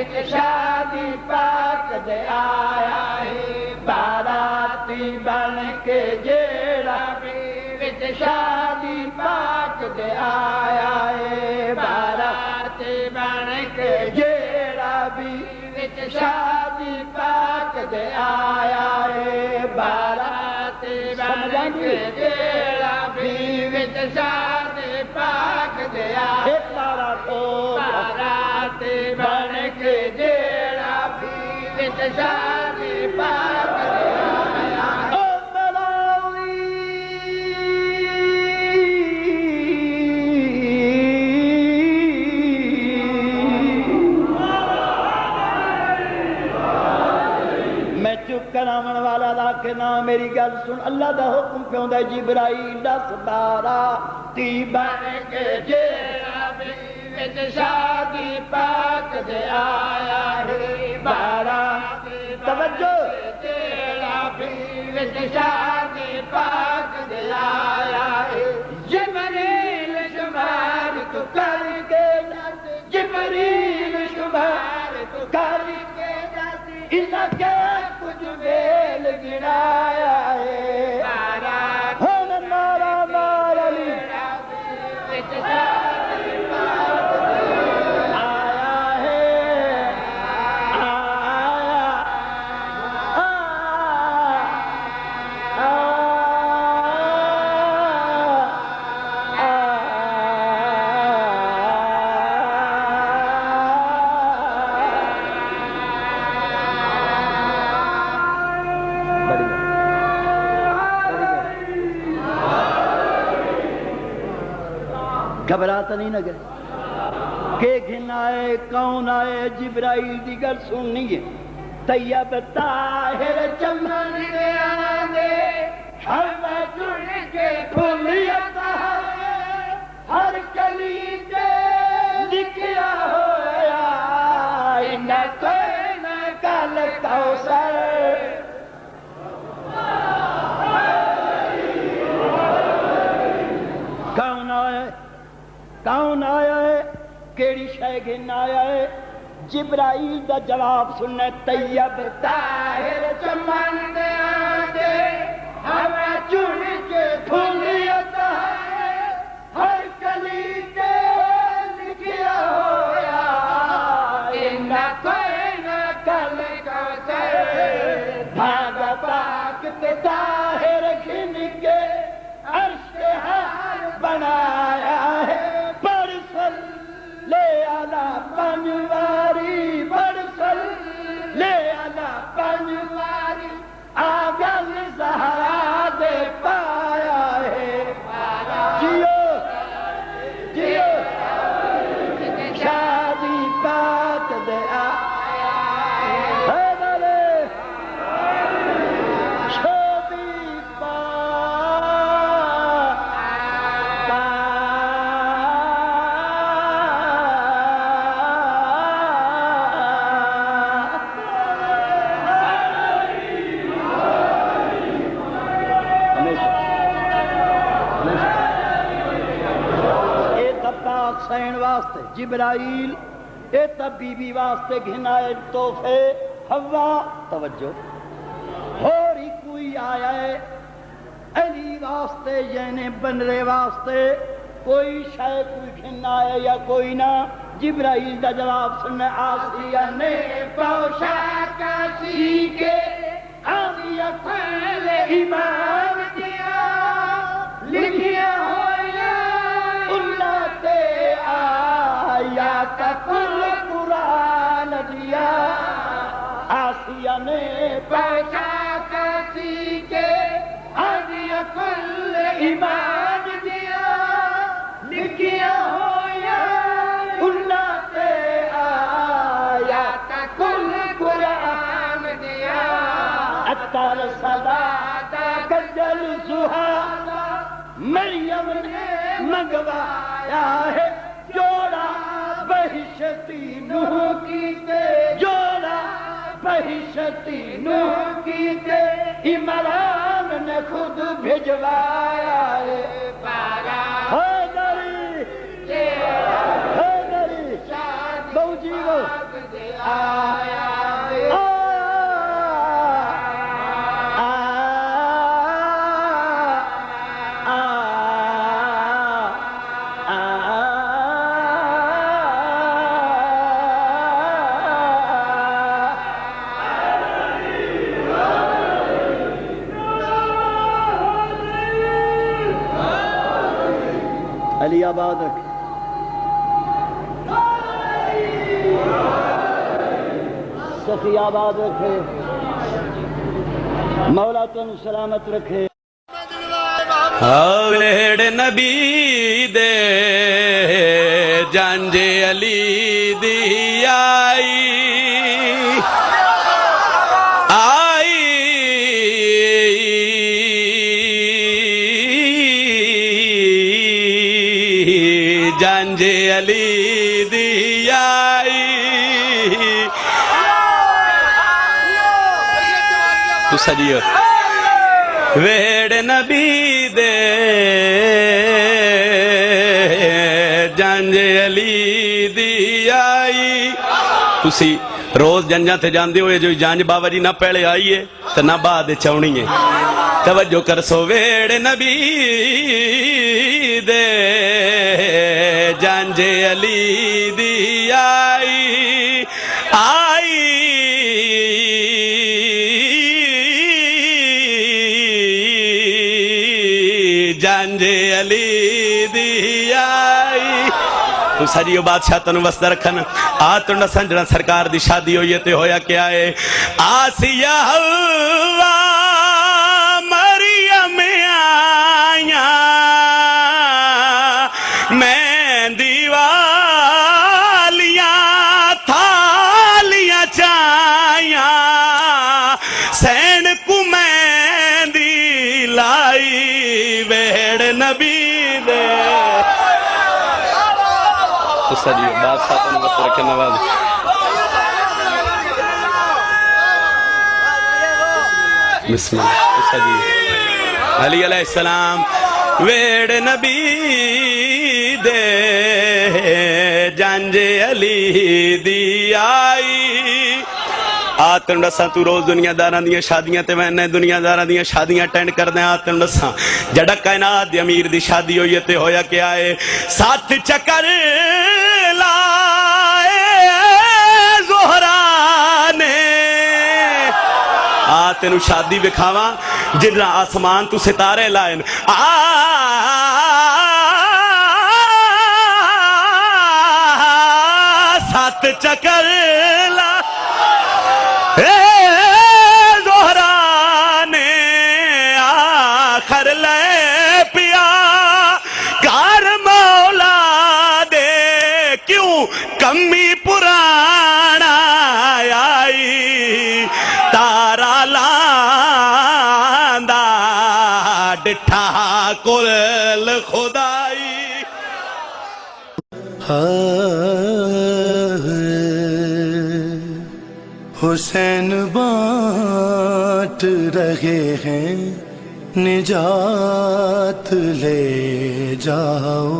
وچ شادی پاک دے آیا ہے باراتی بن کے جیڑا بھی وچ شادی پاک دے آیا ہے باراتی بن کے جیڑا بھی وچ شادی پاک دے آیا ہے باراتی بن کے جیڑا بھی وچ شادی پاک دے آیا باراتی بن کے جیڑا بھی وچ شادی پاک دے آیا کراون والا دا کہ نہ میری گل سن اللہ دا حکم کیوں دا جبرائیل دس باراتی بن کے جیڑا بھی وچ شادی پاک دے آیا ہے باراتی توجہ جیڑا بھی وچ شادی پاک دے آیا ہے جبریل شمار تو کر کے دس جبریل شمار تو کر کے دس انہاں کے کچھ ویل گرایا ہے ہن نارا مار علی وچ شادی پاک دے آیا ہے گھبراتا نہیں نہ گئے کہ گھن آئے کون آئے جبرائیل دی گل سننی ہے طیب طاہر چمن دے آندے ہر میں جڑ کے کھلیتا ہے ہر کلی تے لکھیا ہویا انہاں کوئی نہ کل کوثر کون آیا ہے کیڑی شے گھن آیا ہے جبرائیل دا جواب سننے طیب طاہر چمن دے آندے ہمیں چن کے کھلیتا ہے ہر کلی تے لکھیا ہویا انہاں کوئی نہ کل کوثر بھاگا پاک تے طاہر گھن کے عرش حال بنایا ہے لے آلا پنواری برسل لے آلا پنواری آگل زہرا دے پایا ہے جیو جیو شادی پاک دے آیا ہے شادی سین واسطے جبرائیل اے تب بی بی واسطے گھنائے تحفے ہوا توجہ ہوری کوئی آیا ہے علی واسطے یعنی بنرے واسطے کوئی شے کوئی گھنائے یا کوئی نہ جبرائیل دا جواب سننے آسیہ نے پوشاک سی کے آسیہ پھل ایمان دیا لکھیا ہویا اللہ تے آیا کا کل قرآن دیا آسیہ نے پوشاک سی کے آسیہ پھل ایمان دیا لکھیا ہویا اللہ تے آیا کا کل قرآن دیا اتر صدا کجل زہا مریم نے منگوایا ہے جوڑا بہشتی نوح کیتے جوڑا بہشتی نوح کیتے عمران نے خود بھجوایا ہے حیدری حیدری بہو جیو علی آباد رکھے، سخی آباد رکھے، مولا تن سلامت رکھے۔ ویڑ نبی دے جنج علی دی آئی جنج علی دی آئی تو سجیو ویڑ نبی دے جنج علی دی آئی تسی روز جنجاں تے جاندے ہوئے جو جنج بابا جی نہ پہلے آئی ہے تو نہ بعد چاونی ہے توجہ کر سو ویڑ نبی دے جنج علی دی آئی جنج علی دی آئی تو سجیو بادشاہ تنو وسط رکھن آتن سنجنا سرکار دی شادی ہوئی تے ہویا کیا ہے آسیہ حوا مریم آیا میں دیوالیاں تھالیاں چاہیاں سین کو میں دی لائی ویڑ نبی دے تو سجیو بادشاہ تنو وسط رکھن نواز بسم اللہ تو سجیو علی علیہ السلام ویڑ نبی دے جنج علی دی آئی آتن رساں تو روز دنیا داراں دیاں شادیاں تے میں دنیا داراں دیاں شادیاں اٹینڈ کردے آتن رساں جڑا کائنات دی امیر دی شادی ہوئی تے ہویا کیا ہے 7 چکر لائے زہرا نے تینو شادی بکھاواں جنہ آسمان تو ستارے لائن 7 چکر لا زہرا نے آخر لے پیا کار مولا دے کیوں کمی پرانا آئی تارا لاندا ڈٹھا کل خدائی حسین بانٹ رہے ہیں نجات لے جاؤ